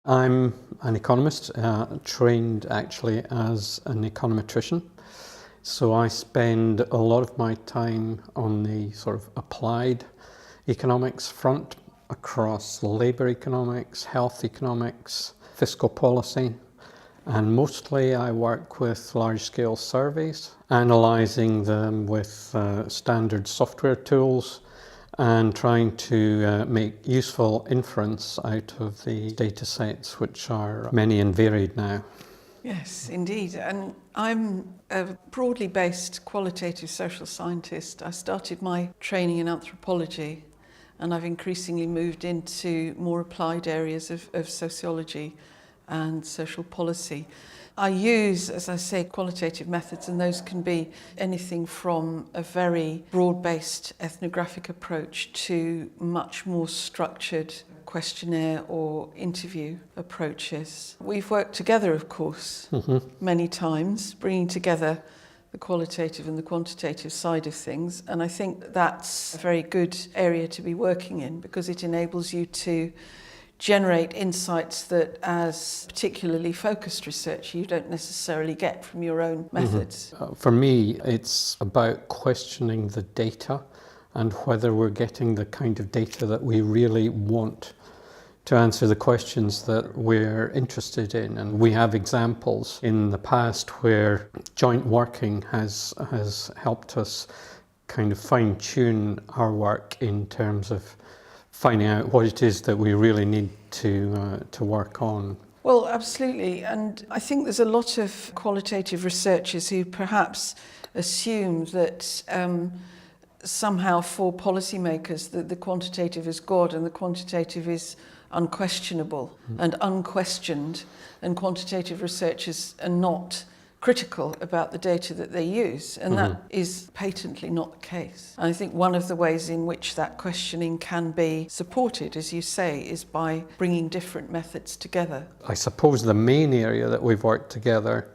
I'm an economist, trained actually as an econometrician. So I spend a lot of my time on the sort of applied economics front across labour economics, health economics, fiscal policy, and mostly I work with large-scale surveys, analysing them with standard software tools and trying to make useful inference out of the data sets, which are many and varied now. Yes, indeed. And I'm a broadly based qualitative social scientist. I started my training in anthropology, and I've increasingly moved into more applied areas of sociology and social policy. I use, as I say, qualitative methods, and those can be anything from a very broad-based ethnographic approach to much more structured questionnaire or interview approaches. We've worked together, of course, many times, bringing together the qualitative and the quantitative side of things, and I think that's a very good area to be working in because it enables you to generate insights that as particularly focused research you don't necessarily get from your own methods. For me, it's about questioning the data and whether we're getting the kind of data that we really want to answer the questions that we're interested in. And we have examples in the past where joint working has helped us kind of fine-tune our work in terms of finding out what it is that we really need to work on. Well, absolutely. And I think there's a lot of qualitative researchers who perhaps assume that somehow for policymakers that the quantitative is God and the quantitative is unquestionable and unquestioned, and quantitative researchers are not critical about the data that they use, and that is patently not the case. And I think one of the ways in which that questioning can be supported, as you say, is by bringing different methods together. I suppose the main area that we've worked together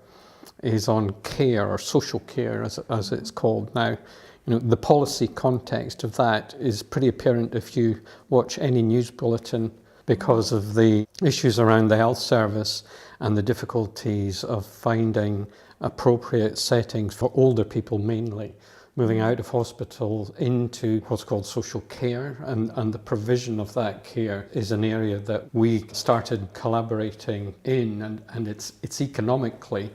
is on care, or social care as it's called now. You know, the policy context of that is pretty apparent if you watch any news bulletin, because of the issues around the health service and the difficulties of finding appropriate settings for older people mainly, moving out of hospital into what's called social care, and the provision of that care is an area that we started collaborating in, and it's economically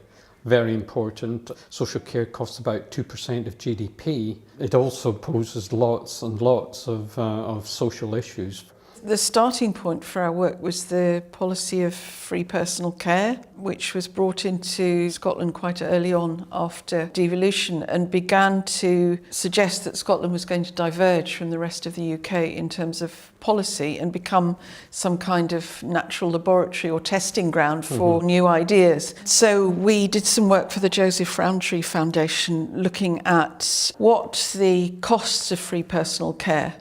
very important. Social care costs about 2% of GDP. It also poses lots and lots of social issues. The starting point for our work was the policy of free personal care, which was brought into Scotland quite early on after devolution, and began to suggest that Scotland was going to diverge from the rest of the UK in terms of policy and become some kind of natural laboratory or testing ground for new ideas. So we did some work for the Joseph Rowntree Foundation looking at what the costs of free personal care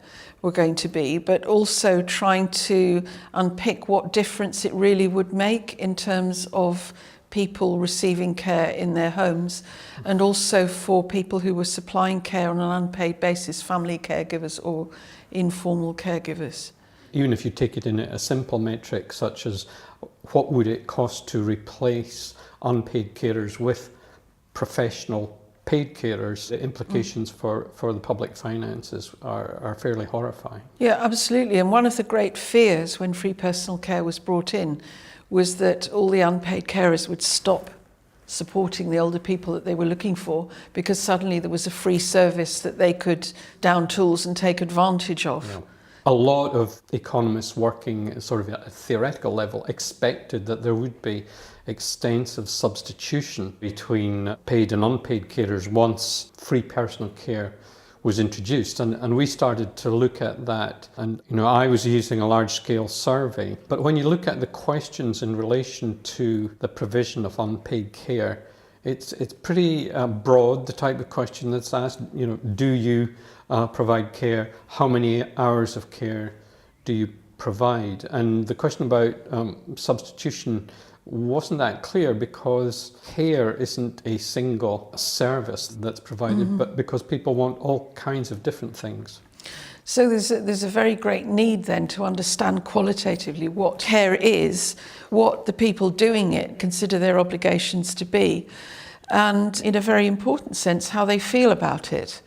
were going to be, but also trying to unpick what difference it really would make in terms of people receiving care in their homes, and also for people who were supplying care on an unpaid basis, family caregivers or informal caregivers. Even if you take it in a simple metric such as what would it cost to replace unpaid carers with professional paid carers, the implications for the public finances are fairly horrifying. Yeah, absolutely. And one of the great fears when free personal care was brought in was that all the unpaid carers would stop supporting the older people that they were looking for, because suddenly there was a free service that they could down tools and take advantage of. Yeah. A lot of economists working sort of at a theoretical level expected that there would be extensive substitution between paid and unpaid carers once free personal care was introduced, and we started to look at that. And I was using a large-scale survey, but when you look at the questions in relation to the provision of unpaid care, it's pretty broad, the type of question that's asked. Do you provide care? How many hours of care do you provide? And the question about substitution wasn't that clear because care isn't a single service that's provided, but because people want all kinds of different things. So there's a very great need then to understand qualitatively what care is, what the people doing it consider their obligations to be, and in a very important sense, how they feel about it.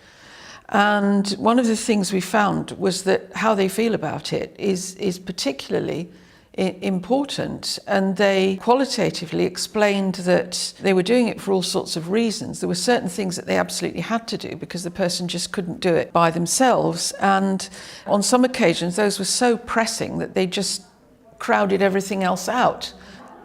And one of the things we found was that how they feel about it is particularly important, and they qualitatively explained that they were doing it for all sorts of reasons. There were certain things that they absolutely had to do because the person just couldn't do it by themselves, and on some occasions those were so pressing that they just crowded everything else out.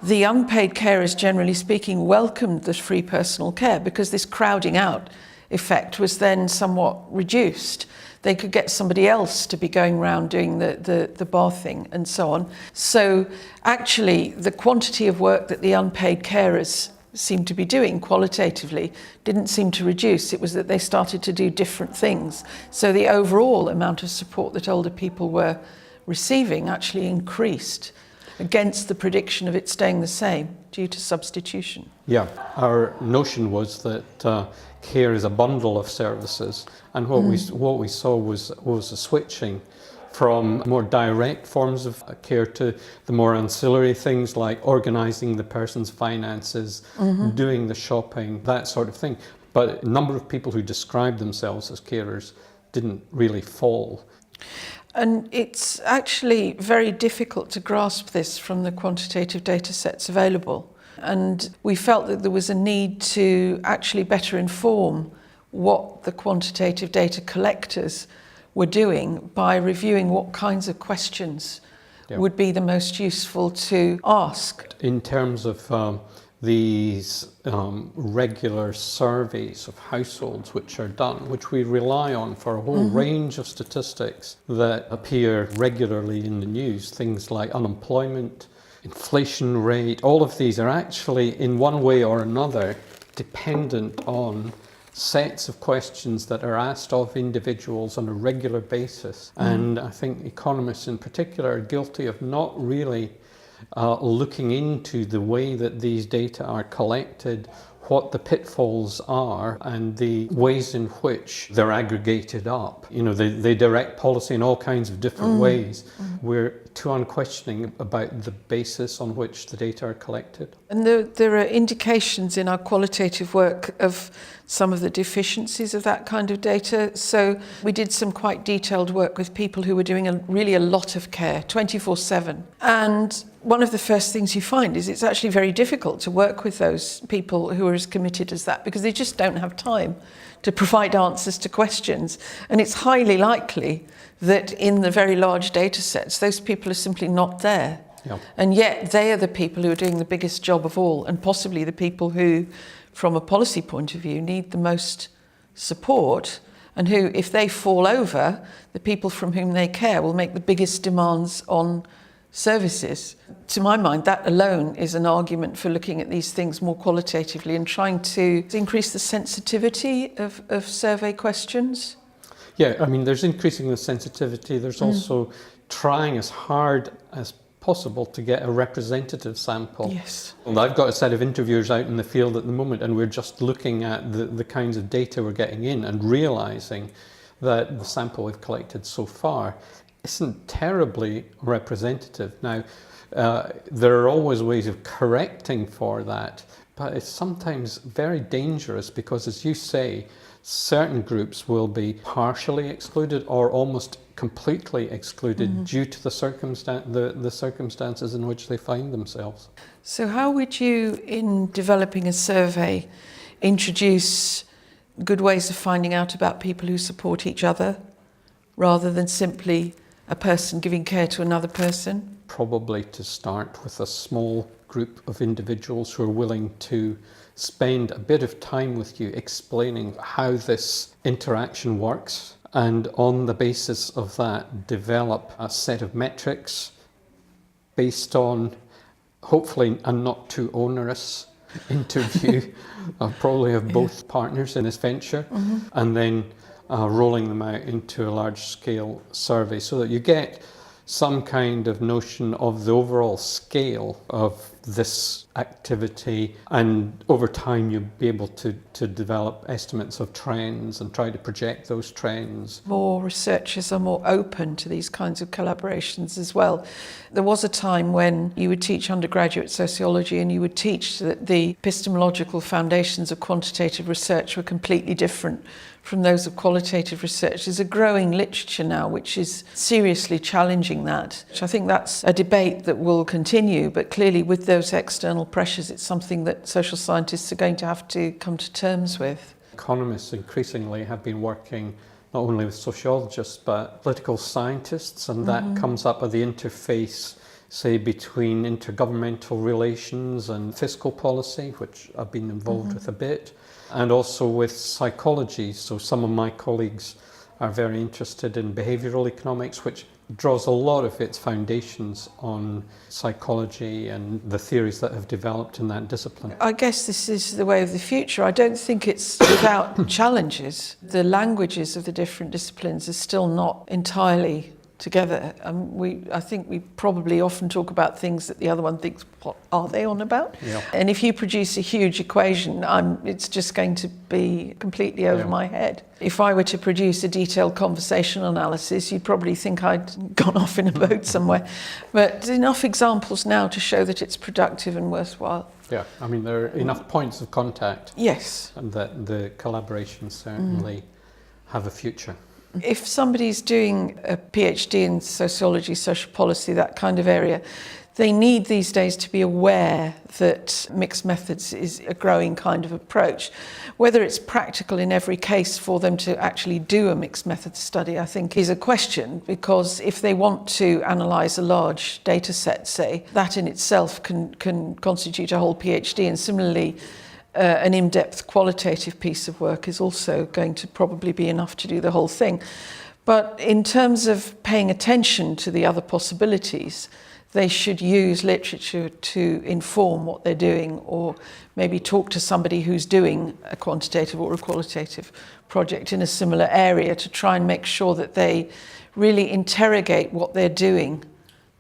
The unpaid carers, generally speaking, welcomed the free personal care because this crowding out effect was then somewhat reduced. They could get somebody else to be going around doing the bathing and so on. So actually the quantity of work that the unpaid carers seemed to be doing qualitatively didn't seem to reduce. It was that they started to do different things. So the overall amount of support that older people were receiving actually increased against the prediction of it staying the same due to substitution. Yeah, our notion was that care is a bundle of services, and what we saw was a switching from more direct forms of care to the more ancillary things like organising the person's finances, doing the shopping, that sort of thing. But a number of people who described themselves as carers didn't really fall. And it's actually very difficult to grasp this from the quantitative data sets available. And we felt that there was a need to actually better inform what the quantitative data collectors were doing by reviewing what kinds of questions would be the most useful to ask. In terms of these regular surveys of households which are done, which we rely on for a whole range of statistics that appear regularly in the news, things like unemployment, inflation rate, all of these are actually in one way or another dependent on sets of questions that are asked of individuals on a regular basis. And I think economists in particular are guilty of not really looking into the way that these data are collected, what the pitfalls are, and the ways in which they're aggregated up. You know, they direct policy in all kinds of different ways. We're too unquestioning about the basis on which the data are collected. And there are indications in our qualitative work of some of the deficiencies of that kind of data. So we did some quite detailed work with people who were doing really a lot of care, 24/7. And one of the first things you find is it's actually very difficult to work with those people who are as committed as that because they just don't have time to provide answers to questions. And it's highly likely that in the very large data sets, those people are simply not there. Yeah. And yet they are the people who are doing the biggest job of all, and possibly the people who, from a policy point of view, need the most support, and who, if they fall over, the people from whom they care will make the biggest demands on services. To my mind, that alone is an argument for looking at these things more qualitatively and trying to increase the sensitivity of survey questions. Yeah, I mean, there's increasing the sensitivity. There's also trying as hard as possible to get a representative sample. Yes. Well, I've got a set of interviewers out in the field at the moment, and we're just looking at the kinds of data we're getting in and realising that the sample we've collected so far isn't terribly representative. Now, there are always ways of correcting for that, but it's sometimes very dangerous because, as you say, certain groups will be partially excluded or almost completely excluded due to the circumstances in which they find themselves. So how would you, in developing a survey, introduce good ways of finding out about people who support each other rather than simply a person giving care to another person? Probably to start with a small group of individuals who are willing to spend a bit of time with you explaining how this interaction works, and on the basis of that develop a set of metrics based on hopefully a not too onerous interview probably of both partners in this venture, and then rolling them out into a large scale survey so that you get some kind of notion of the overall scale of this activity, and over time you'll be able to develop estimates of trends and try to project those trends. More researchers are more open to these kinds of collaborations as well. There was a time when you would teach undergraduate sociology and you would teach that the epistemological foundations of quantitative research were completely different from those of qualitative research. There's a growing literature now which is seriously challenging that. I think that's a debate that will continue, but clearly with those external pressures, it's something that social scientists are going to have to come to terms with. Economists increasingly have been working not only with sociologists but political scientists, and that comes up at the interface, say, between intergovernmental relations and fiscal policy, which I've been involved with a bit, and also with psychology. So some of my colleagues are very interested in behavioural economics, which draws a lot of its foundations on psychology and the theories that have developed in that discipline. I guess this is the way of the future. I don't think it's without challenges. The languages of the different disciplines are still not entirely together. I think we probably often talk about things that the other one thinks, what are they on about? Yeah. And if you produce a huge equation, it's just going to be completely over my head. If I were to produce a detailed conversational analysis, you'd probably think I'd gone off in a boat somewhere. But there's enough examples now to show that it's productive and worthwhile. Yeah, I mean, there are enough points of contact. Yes. And that the collaborations certainly have a future. If somebody's doing a PhD in sociology, social policy, that kind of area, they need these days to be aware that mixed methods is a growing kind of approach. Whether it's practical in every case for them to actually do a mixed method study, I think, is a question, because if they want to analyse a large data set, say, that in itself can constitute a whole PhD, and similarly, an in-depth qualitative piece of work is also going to probably be enough to do the whole thing. But in terms of paying attention to the other possibilities, they should use literature to inform what they're doing, or maybe talk to somebody who's doing a quantitative or a qualitative project in a similar area to try and make sure that they really interrogate what they're doing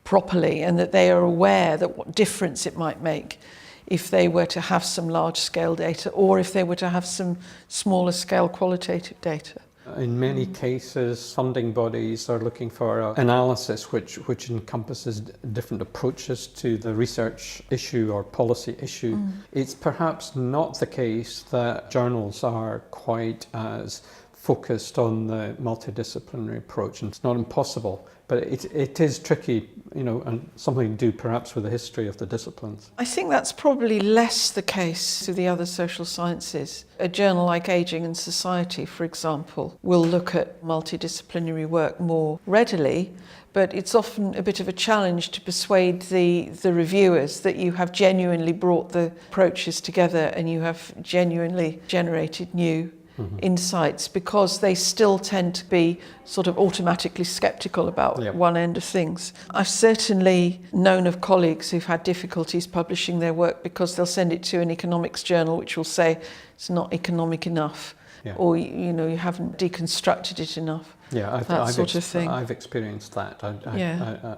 properly, and that they are aware that what difference it might make if they were to have some large-scale data, or if they were to have some smaller-scale qualitative data. In many cases, funding bodies are looking for analysis which encompasses different approaches to the research issue or policy issue. It's perhaps not the case that journals are quite as focused on the multidisciplinary approach, and it's not impossible, but it is tricky, and something to do perhaps with the history of the disciplines. I think that's probably less the case to the other social sciences. A journal like Ageing and Society, for example, will look at multidisciplinary work more readily, but it's often a bit of a challenge to persuade the reviewers that you have genuinely brought the approaches together and you have genuinely generated new insights, because they still tend to be sort of automatically sceptical about one end of things. I've certainly known of colleagues who've had difficulties publishing their work because they'll send it to an economics journal which will say it's not economic enough, or you haven't deconstructed it enough. Yeah, that sort of thing. I've experienced that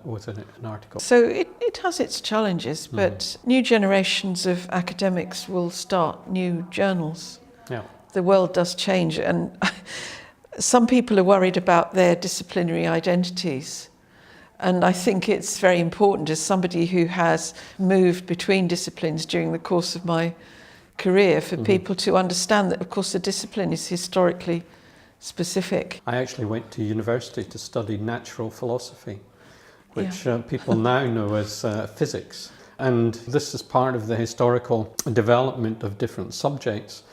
with an article. So it has its challenges, but new generations of academics will start new journals. Yeah. The world does change, and some people are worried about their disciplinary identities. And I think it's very important, as somebody who has moved between disciplines during the course of my career, for people to understand that, of course, the discipline is historically specific. I actually went to university to study natural philosophy, which people now know as physics. And this is part of the historical development of different subjects.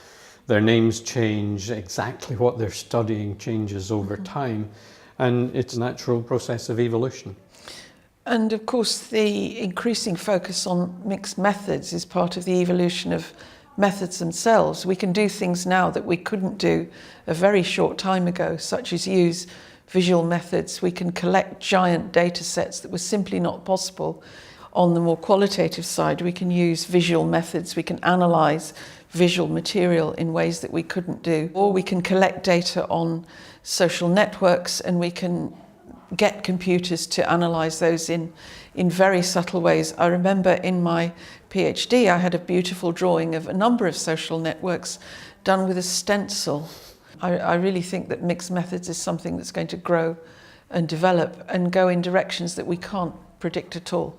Their names change, exactly what they're studying changes over time, and it's a natural process of evolution. And of course, the increasing focus on mixed methods is part of the evolution of methods themselves. We can do things now that we couldn't do a very short time ago, such as use visual methods. We can collect giant data sets that were simply not possible. On the more qualitative side, we can use visual methods. We can analyse visual material in ways that we couldn't do. Or we can collect data on social networks, and we can get computers to analyse those in very subtle ways. I remember in my PhD I had a beautiful drawing of a number of social networks done with a stencil. I really think that mixed methods is something that's going to grow and develop and go in directions that we can't predict at all.